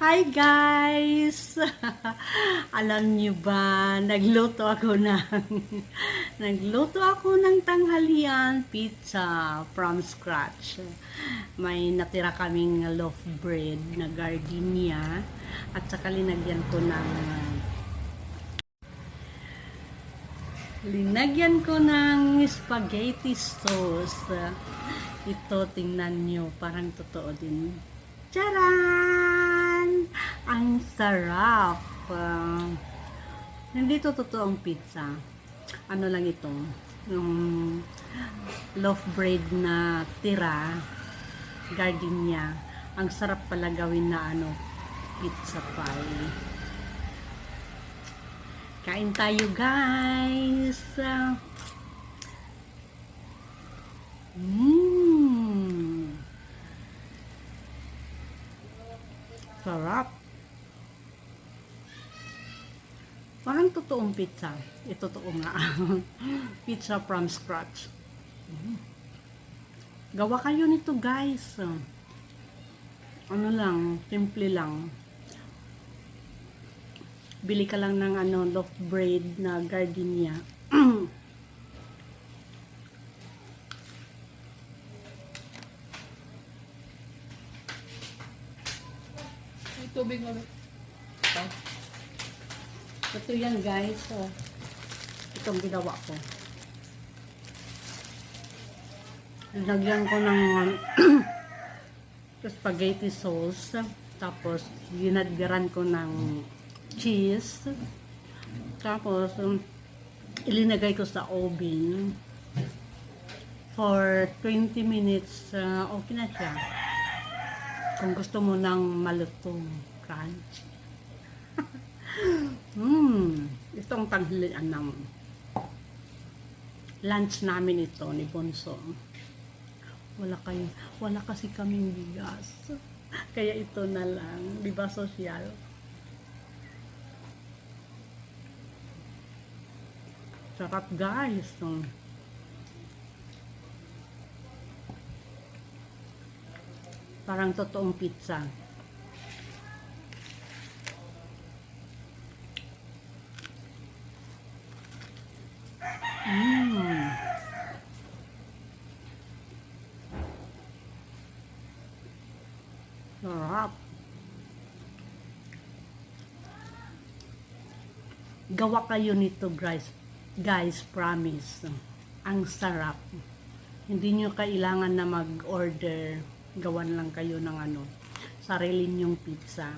Hi guys! Alam niyo ba, nagluto ako ng tanghalian pizza from scratch. May natira kaming loaf bread na gardenia at saka linagyan ko ng spaghetti sauce. Ito, tingnan nyo, parang totoo din. Charan! Ang sarap! Hindi to totoong pizza. Ano lang ito, yung loaf bread na tira, gardenia. Ang sarap pala gawin na pizza pie. Kain tayo guys! Sarap! Parang totoong pizza. Ito totoo nga. Pizza from scratch. Gawa kayo nito guys. Ano lang, simple lang. Bili ka lang ng loaf bread na gardenia. May tubig ulit. Ito yan guys. So, itong ginawa ko. Lagyan ko ng spaghetti sauce. Tapos, ginadgaran ko ng cheese. Tapos, ilinagay ko sa oven for 20 minutes. Okay na siya. Kung gusto mo ng malutong crunch. Itong tanghalian ng lunch namin ito ni Bonso. Wala kasi kaming bigas. Kaya ito na lang. Di ba sosyal? Sarap guys. Parang totoong pizza. Sarap. Gawa kayo nito guys. Guys, promise. Ang sarap. Hindi nyo kailangan na mag-order. Gawan lang kayo ng sarili nyong pizza.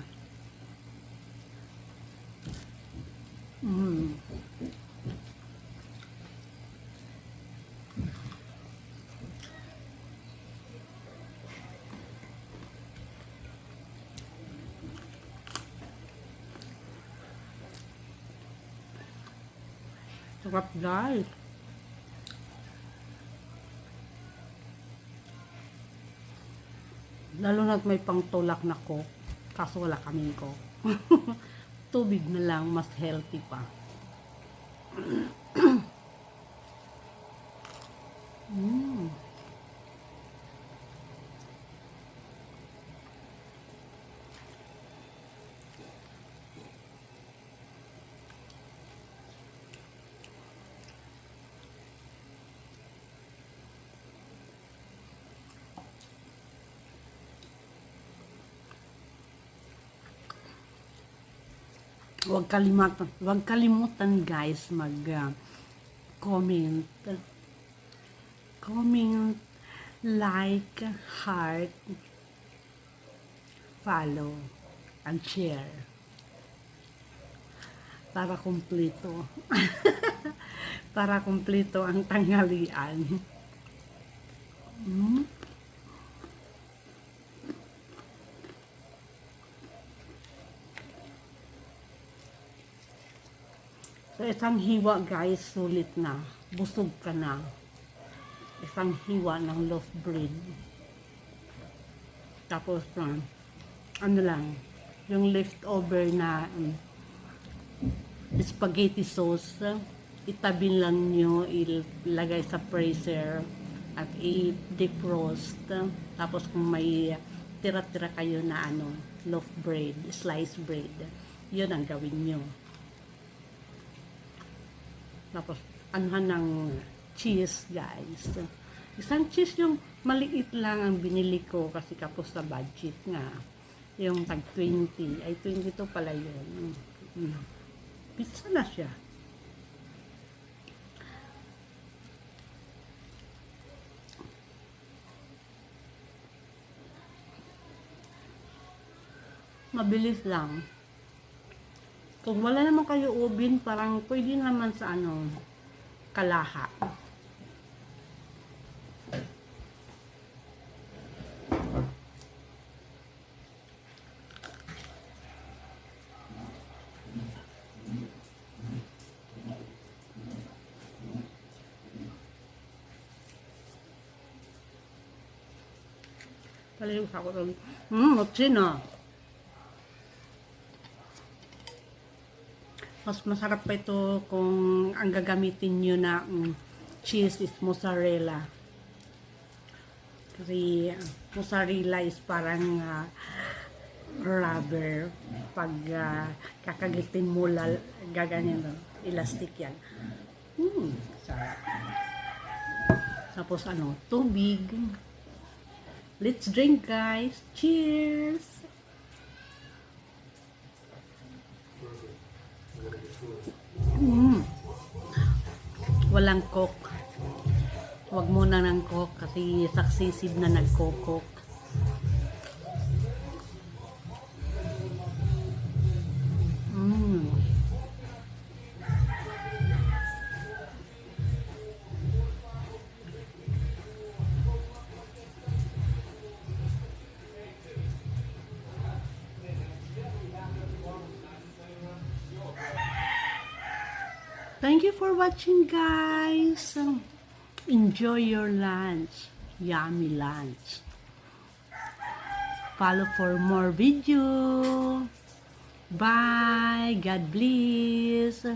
Sarap guys. Lalo na't may pangtulak na coke. Kaso wala kaming coke. Tubig na lang, mas healthy pa. Huwag kalimutan guys comment, like, heart, follow, and share para kumpleto. Para kumpleto ang tanghalian. So, isang hiwa guys, sulit na. Busog ka na. Isang hiwa ng loaf bread. Tapos, yung leftover na spaghetti sauce, itabi lang nyo, ilagay sa freezer at i-defrost. Tapos kung may tira-tira kayo na loaf bread, sliced bread. Yun ang gawin nyo. Tapos, anuhan ng cheese, guys. Isang cheese yung maliit lang ang binili ko kasi kapos sa budget nga. Yung tag 20. Ay, 22 pala yun. Pizza na siya. Mabilis lang. Kung wala naman kayo oven, parang pwede naman sa kalaha. Paliw sa ko ito. Mutsin na. Mas masarap pa ito kung ang gagamitin nyo na cheese is mozzarella. Kasi mozzarella is parang rubber. Pag kakagitin mo, gaganyan, elastic yan. Sarap. Tapos tubig. Let's drink, guys. Cheers! Walang coke. Huwag muna ng coke kasi successive na nagko-coke. Thank you for watching, guys. Enjoy your lunch. Yummy lunch. Follow for more video. Bye. God bless.